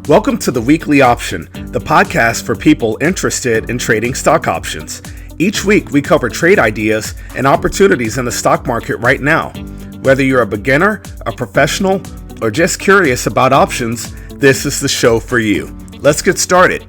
Welcome to the Weekly Option, the podcast for people interested in trading stock options. Each week, we cover trade ideas and opportunities in the stock market right now. Whether you're a beginner, a professional, or just curious about options, this is the show for you. Let's get started.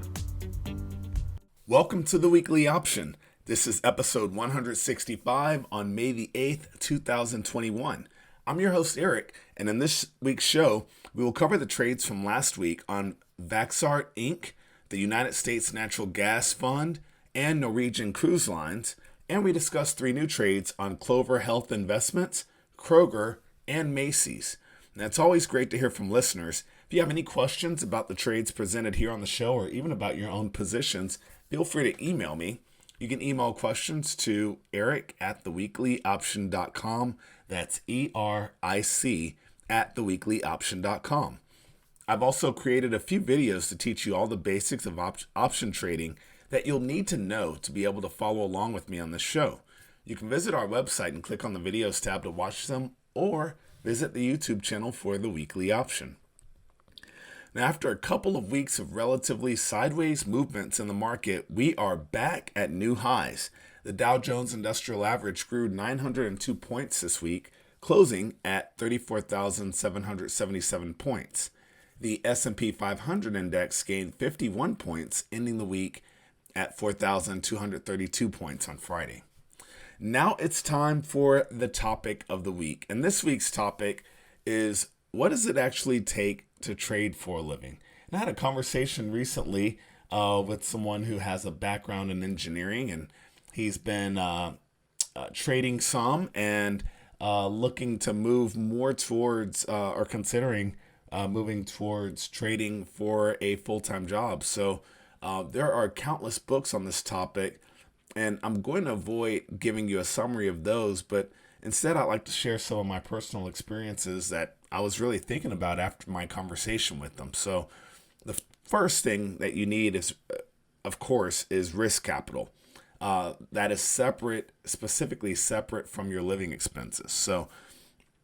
Welcome to the Weekly Option. This is episode 165 on May the 8th, 2021. I'm your host, Eric, and in this week's show, we will cover the trades from last week on Vaxart Inc., the United States Natural Gas Fund, and Norwegian Cruise Lines, and we discuss three new trades on Clover Health Investments, Kroger, and Macy's. Now, it's always great to hear from listeners. If you have any questions about the trades presented here on the show or even about your own positions, feel free to email me. You can email questions to eric@theweeklyoption.com. That's ERIC @theweeklyoption.com. I've also created a few videos to teach you all the basics of option trading that you'll need to know to be able to follow along with me on this show. You can visit our website and click on the videos tab to watch them, or visit the YouTube channel for the Weekly Option. Now, after a couple of weeks of relatively sideways movements in the market, we are back at new highs. The Dow Jones Industrial Average grew 902 points this week, closing at 34,777 points. The S&P 500 index gained 51 points, ending the week at 4,232 points on Friday. Now it's time for the topic of the week. And this week's topic is, what does it actually take to trade for a living? And I had a conversation recently with someone who has a background in engineering, and he's been trading some and looking to move more towards or considering moving towards trading for a full-time job. So there are countless books on this topic, and I'm going to avoid giving you a summary of those, but instead I'd like to share some of my personal experiences that I was really thinking about after my conversation with them. So the first thing that you need is, of course, is risk capital. That is specifically separate from your living expenses. So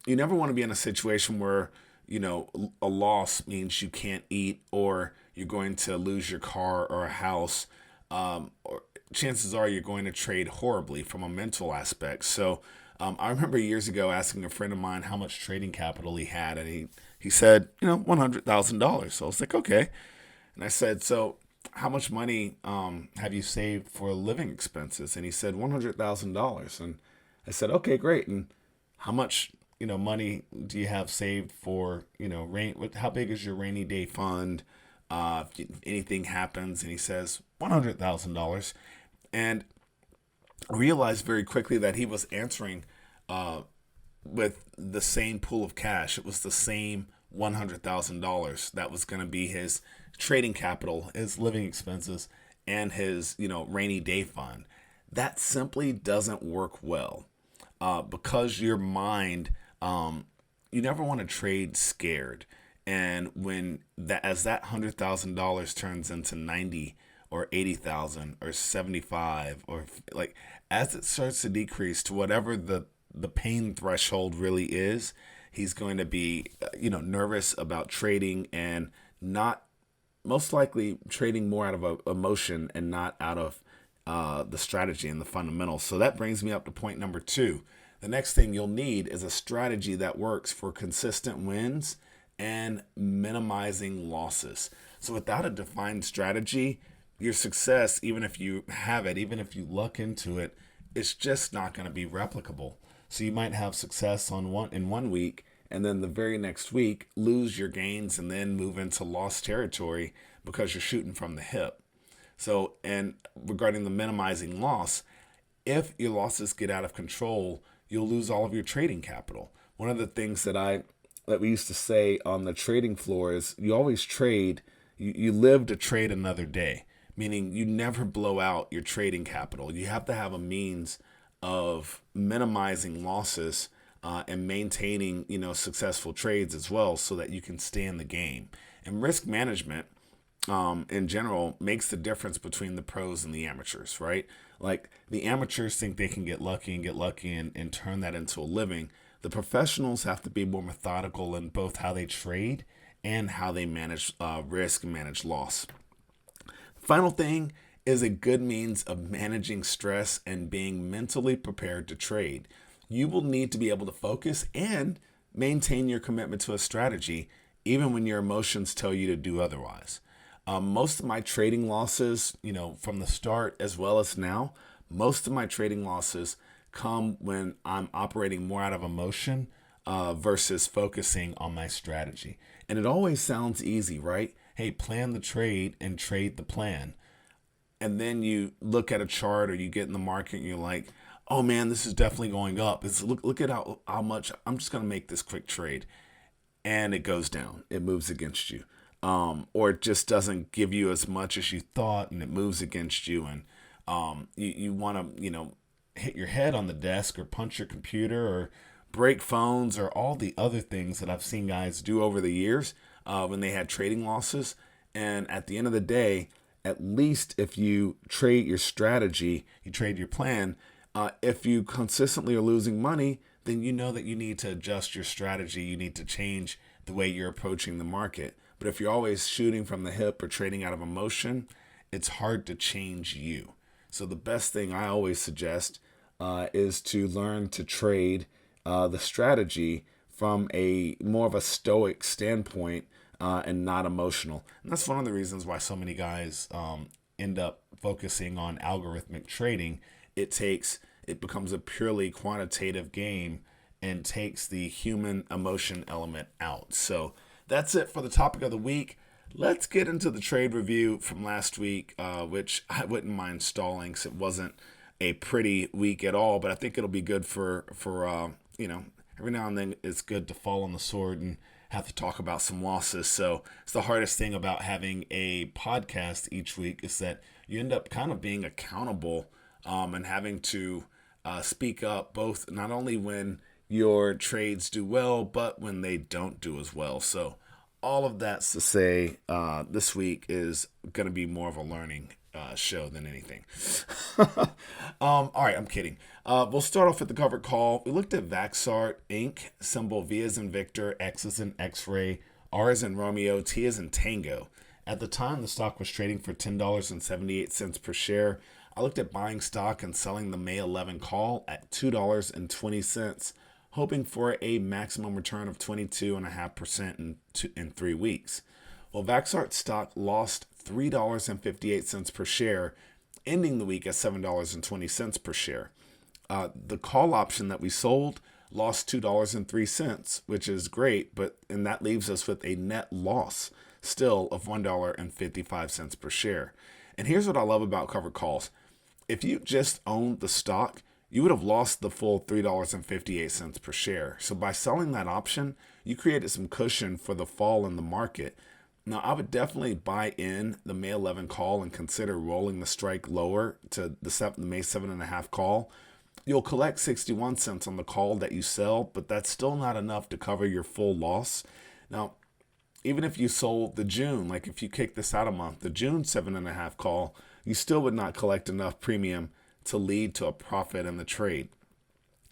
you never want to be in a situation where, a loss means you can't eat, or you're going to lose your car or a house, or chances are you're going to trade horribly from a mental aspect. So I remember years ago asking a friend of mine how much trading capital he had, and he said, $100,000. So I was like, okay. And I said, so how much money have you saved for living expenses? And he said $100,000. And I said, okay, great. And how much money do you have saved for how big is your rainy day fund if anything happens? And he says $100,000. And I realized very quickly that he was answering with the same pool of cash. It was the same $100,000 that was going to be his trading capital, his living expenses, and his rainy day fund. That simply doesn't work well because your mind, you never want to trade scared. And as that $100,000 turns into 90 or 80,000 or 75, or as it starts to decrease to whatever the pain threshold really is, he's going to be nervous about trading, and not most likely trading more out of emotion and not out of the strategy and the fundamentals. So that brings me up to point number 2. The next thing you'll need is a strategy that works for consistent wins and minimizing losses. So without a defined strategy, your success, even if you have it, even if you luck into it, it's just not going to be replicable. So you might have success in 1 week, and then the very next week lose your gains and then move into lost territory because you're shooting from the hip. So, and regarding the minimizing loss, if your losses get out of control, you'll lose all of your trading capital. One of the things that we used to say on the trading floor is, you always trade, you live to trade another day, meaning you never blow out your trading capital. You have to have a means of minimizing losses and maintaining, successful trades as well, so that you can stay in the game. And risk management, in general, makes the difference between the pros and the amateurs, right? Like, the amateurs think they can get lucky and turn that into a living. The professionals have to be more methodical in both how they trade and how they manage risk and manage loss. Final thing is a good means of managing stress and being mentally prepared to trade. You will need to be able to focus and maintain your commitment to a strategy, even when your emotions tell you to do otherwise. Most of my trading losses, from the start as well as now, most of my trading losses come when I'm operating more out of emotion versus focusing on my strategy. And it always sounds easy, right? Hey, plan the trade and trade the plan. And then you look at a chart or you get in the market and you're like, oh man, this is definitely going up. Look at how much, I'm just going to make this quick trade. And it goes down. It moves against you. Or it just doesn't give you as much as you thought and it moves against you. And you want to, hit your head on the desk or punch your computer or break phones or all the other things that I've seen guys do over the years when they had trading losses. And at the end of the day, at least if you trade your strategy, you trade your plan, if you consistently are losing money, then you know that you need to adjust your strategy. You need to change the way you're approaching the market. But if you're always shooting from the hip or trading out of emotion, it's hard to change you. So the best thing I always suggest is to learn to trade the strategy from a more of a stoic standpoint and not emotional. And that's one of the reasons why so many guys end up focusing on algorithmic trading. It becomes a purely quantitative game and takes the human emotion element out. So that's it for the topic of the week. Let's get into the trade review from last week, which I wouldn't mind stalling because it wasn't a pretty week at all, but I think it'll be good for every now and then it's good to fall on the sword and have to talk about some losses. So it's the hardest thing about having a podcast each week is that you end up kind of being accountable and having to speak up both not only when your trades do well, but when they don't do as well. So all of that's to say this week is going to be more of a learning show than anything. All right, I'm kidding. We'll start off with the covered call. We looked at Vaxart Inc., symbol V as in Victor, X as in X-ray, R as in Romeo, T as in Tango. At the time, the stock was trading for $10.78 per share. I looked at buying stock and selling the May 11 call at $2.20, hoping for a maximum return of 22.5% in 3 weeks. Well, Vaxart stock lost $3.58 per share, ending the week at $7.20 per share. The call option that we sold lost $2.03, which is great, and that leaves us with a net loss still of $1.55 per share. And here's what I love about covered calls. If you just owned the stock, you would have lost the full $3.58 per share. So by selling that option, you created some cushion for the fall in the market. Now, I would definitely buy in the May 11 call and consider rolling the strike lower to the May 7.5 call. You'll collect 61 cents on the call that you sell, but that's still not enough to cover your full loss. Now, even if you sold the June, like if you kick this out a month, the June 7.5 call, you still would not collect enough premium to lead to a profit in the trade.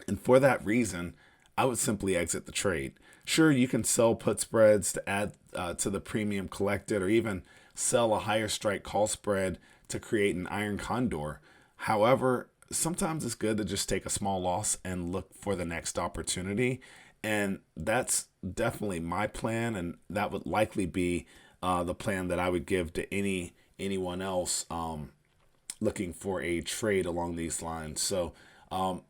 And for that reason, I would simply exit the trade. Sure, you can sell put spreads to add to the premium collected, or even sell a higher strike call spread to create an iron condor. However, sometimes it's good to just take a small loss and look for the next opportunity. And that's definitely my plan, and that would likely be the plan that I would give to anyone else looking for a trade along these lines. So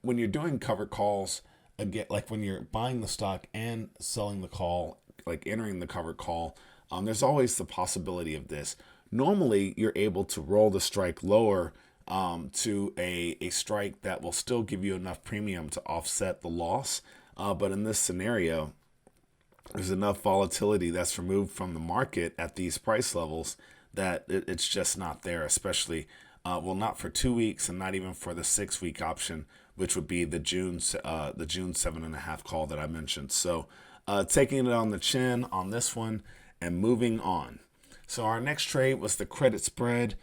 when you're doing covered calls, again, like when you're buying the stock and selling the call, like entering the covered call, there's always the possibility of this. Normally, you're able to roll the strike lower to a strike that will still give you enough premium to offset the loss. But in this scenario, there's enough volatility that's removed from the market at these price levels that it's just not there, especially, not for 2 weeks and not even for the 6-week option, which would be the June 7.5 call that I mentioned. So taking it on the chin on this one and moving on. So our next trade was the credit spread.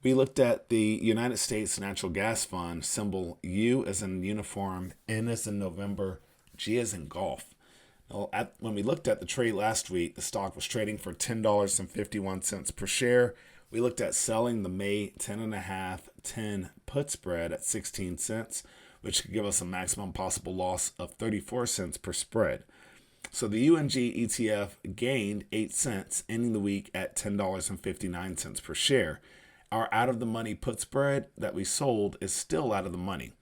We looked at the United States Natural Gas Fund, symbol U as in uniform, N as in November, G as in golf. Well, when we looked at the trade last week, the stock was trading for $10.51 per share. We looked at selling the May 10.5/10 put spread at 16 cents, which could give us a maximum possible loss of 34 cents per spread. So the UNG ETF gained 8 cents, ending the week at $10.59 per share. Our out-of-the-money put spread that we sold is still out of the money.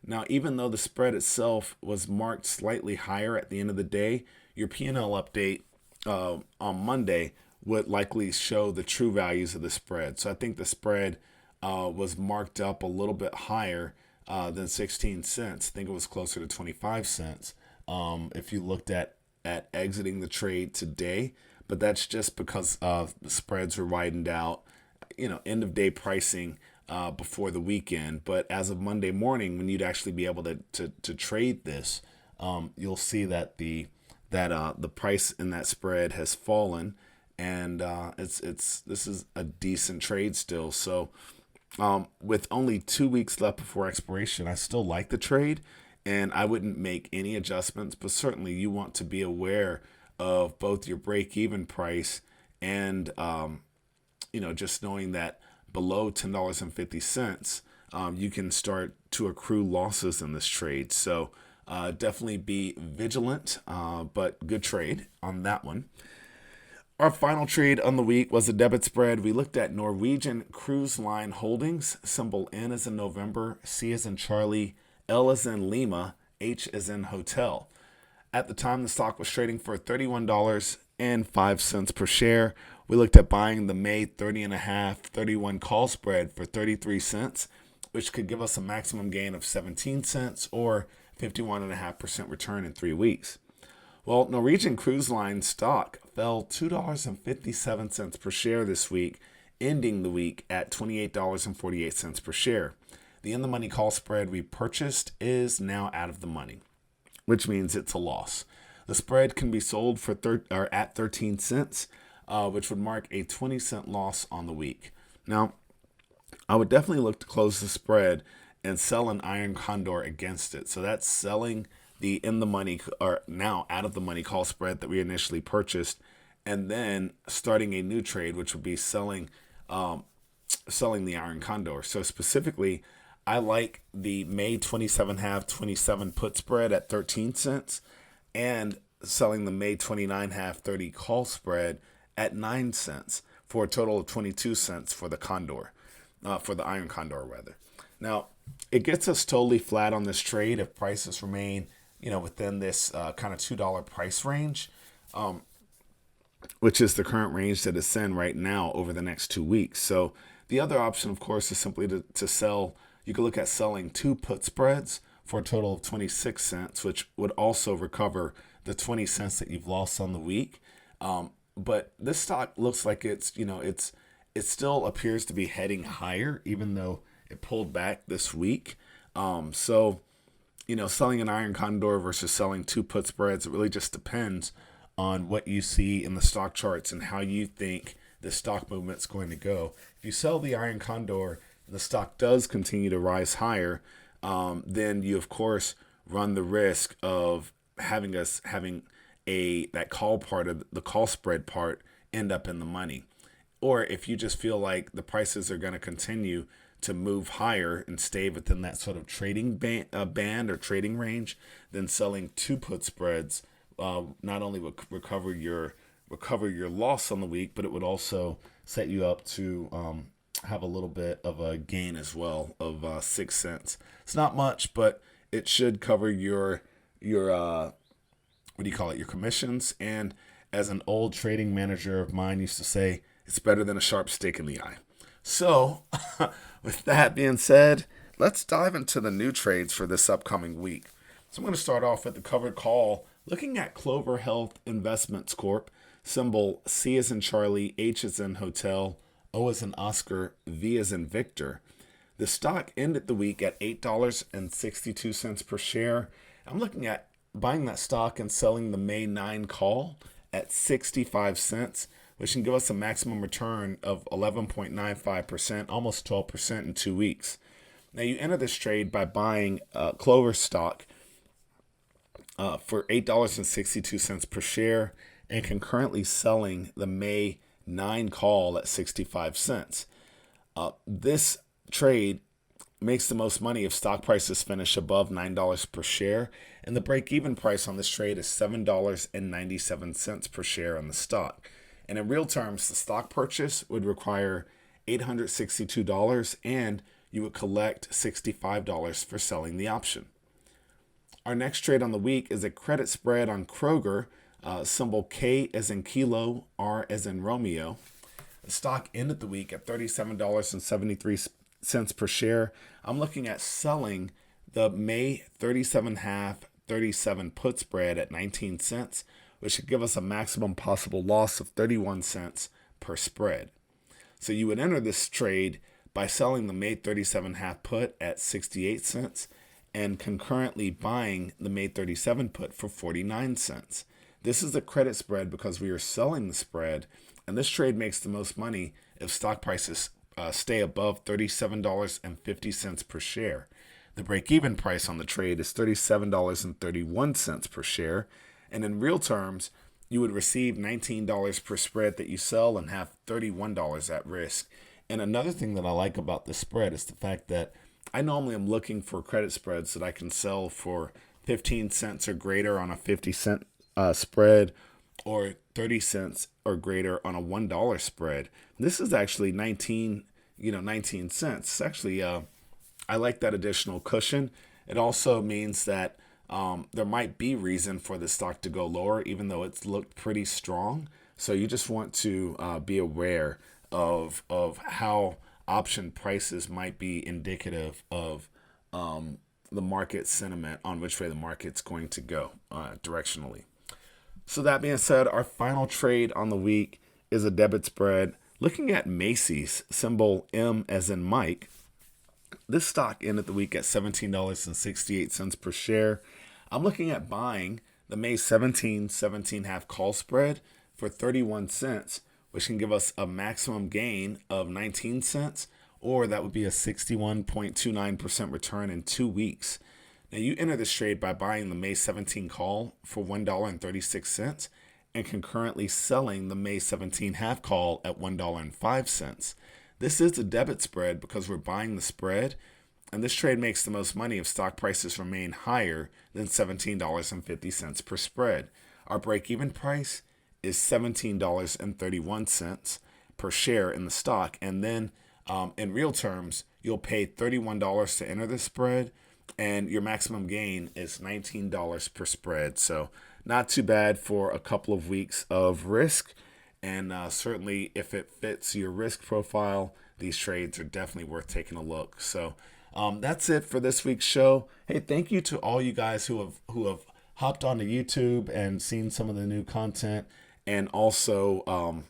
Now, even though the spread itself was marked slightly higher at the end of the day, your P&L update on Monday would likely show the true values of the spread. So I think the spread was marked up a little bit higher than 16 cents. I think it was closer to 25 cents if you looked at exiting the trade today. But that's just because the spreads were widened out, end of day pricing before the weekend. But as of Monday morning, when you'd actually be able to trade this, you'll see that the price in that spread has fallen, and this is a decent trade still. So with only 2 weeks left before expiration, I still like the trade, and I wouldn't make any adjustments. But certainly, you want to be aware of both your break-even price and just knowing that below $10.50, you can start to accrue losses in this trade. So definitely be vigilant, but good trade on that one. Our final trade on the week was a debit spread. We looked at Norwegian Cruise Line Holdings, symbol N as in November, C as in Charlie, L as in Lima, H as in Hotel. At the time, the stock was trading for $31.05 per share. We looked at buying the May 30.5/31 call spread for 33 cents, which could give us a maximum gain of 17 cents or 51.5% return in 3 weeks. Well, Norwegian Cruise Line stock fell $2.57 per share this week, ending the week at $28.48 per share. The in-the-money call spread we purchased is now out of the money, which means it's a loss. The spread can be sold for at 13 cents, which would mark a 20-cent loss on the week. Now, I would definitely look to close the spread and sell an iron condor against it. So that's selling the in-the-money or now out-of-the-money call spread that we initially purchased, and then starting a new trade, which would be selling the iron condor. So specifically, I like the May 27.5/27 put spread at 13 cents and selling the May 29.5/30 call spread at 9 cents for a total of 22 cents for the condor, for the iron condor rather. Now, it gets us totally flat on this trade if prices remain, within this kind of $2 price range, which is the current range that it's in right now over the next 2 weeks. So the other option, of course, is simply to sell. You could look at selling 2 put spreads for a total of 26 cents, which would also recover the 20 cents that you've lost on the week. But this stock looks like it still appears to be heading higher, even though it pulled back this week. So selling an iron condor versus selling 2 put spreads, it really just depends on what you see in the stock charts and how you think the stock movement's going to go. If you sell the iron condor, the stock does continue to rise higher, then you of course run the risk of having that call part of the call spread part end up in the money. Or if you just feel like the prices are going to continue to move higher and stay within that sort of trading band or trading range, then selling 2 put spreads not only would recover your loss on the week, but it would also set you up to have a little bit of a gain as well of 6 cents. It's not much, but it should cover your your commissions. And as an old trading manager of mine used to say, it's better than a sharp stick in the eye. So with that being said, let's dive into the new trades for this upcoming week. So I'm going to start off with the covered call, looking at Clover Health Investments Corp, symbol C as in Charlie, H as in Hotel, O as in Oscar, V as in Victor. The stock ended the week at $8.62 per share. I'm looking at buying that stock and selling the May 9 call at 65 cents, which can give us a maximum return of 11.95%, almost 12% in 2 weeks. Now, you enter this trade by buying Clover stock for $8.62 per share and concurrently selling the May 9 call at 65 cents. This trade makes the most money if stock prices finish above $9 per share, and the break-even price on this trade is $7.97 per share on the stock. And in real terms, the stock purchase would require $862, and you would collect $65 for selling the option. Our next trade on the week is a credit spread on Kroger, symbol K as in kilo, R as in Romeo. The stock ended the week at $37.73 per share. I'm looking at selling the May 37.5/37 put spread at 19 cents, which should give us a maximum possible loss of 31 cents per spread. So you would enter this trade by selling the May 37.5 put at 68 cents and concurrently buying the May 37 put for 49 cents. This is the credit spread because we are selling the spread, and this trade makes the most money if stock prices stay above $37.50 per share. The break-even price on the trade is $37.31 per share, and in real terms, you would receive $19 per spread that you sell and have $31 at risk. And another thing that I like about this spread is the fact that I normally am looking for credit spreads that I can sell for 15 cents or greater on a 50-cent spread, or 30 cents or greater on a $1 spread. This is actually 19 cents. It's actually, I like that additional cushion. It also means that there might be reason for the stock to go lower, even though it's looked pretty strong. So you just want to be aware of how option prices might be indicative of the market sentiment on which way the market's going to go directionally. So that being said, our final trade on the week is a debit spread. Looking at Macy's, symbol M as in Mike, this stock ended the week at $17.68 per share. I'm looking at buying the May 17.5 call spread for 31 cents, which can give us a maximum gain of 19 cents, or that would be a 61.29% return in 2 weeks. Now, you enter this trade by buying the May 17 call for $1.36 and concurrently selling the May 17 half call at $1.05. This is a debit spread because we're buying the spread, and this trade makes the most money if stock prices remain higher than $17.50 per spread. Our break-even price is $17.31 per share in the stock, and then in real terms, you'll pay $31 to enter the spread, and your maximum gain is $19 per spread. So not too bad for a couple of weeks of risk. And certainly if it fits your risk profile, these trades are definitely worth taking a look. So that's it for this week's show. Hey, thank you to all you guys who have hopped onto YouTube and seen some of the new content, and also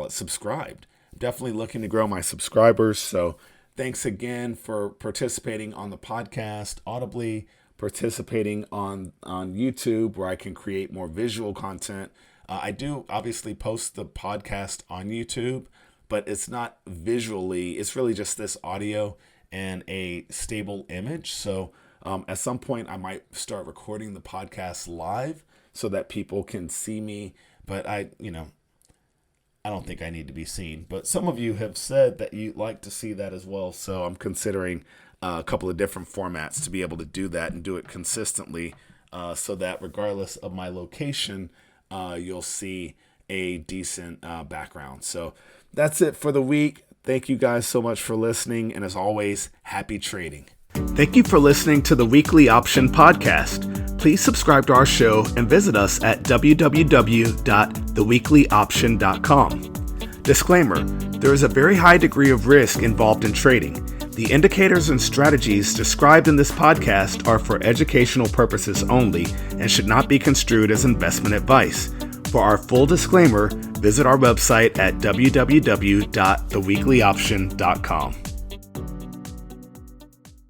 subscribed. I'm definitely looking to grow my subscribers. So thanks again for participating on the podcast audibly, participating on YouTube where I can create more visual content. I do obviously post the podcast on YouTube, but it's not visually. It's really just this audio and a stable image. So at some point I might start recording the podcast live so that people can see me, but I don't think I need to be seen. But some of you have said that you'd like to see that as well. So I'm considering a couple of different formats to be able to do that and do it consistently so that regardless of my location, you'll see a decent background. So that's it for the week. Thank you guys so much for listening. And as always, happy trading. Thank you for listening to the Weekly Option Podcast. Please subscribe to our show and visit us at www.theweeklyoption.com. Disclaimer: there is a very high degree of risk involved in trading. The indicators and strategies described in this podcast are for educational purposes only and should not be construed as investment advice. For our full disclaimer, visit our website at www.theweeklyoption.com.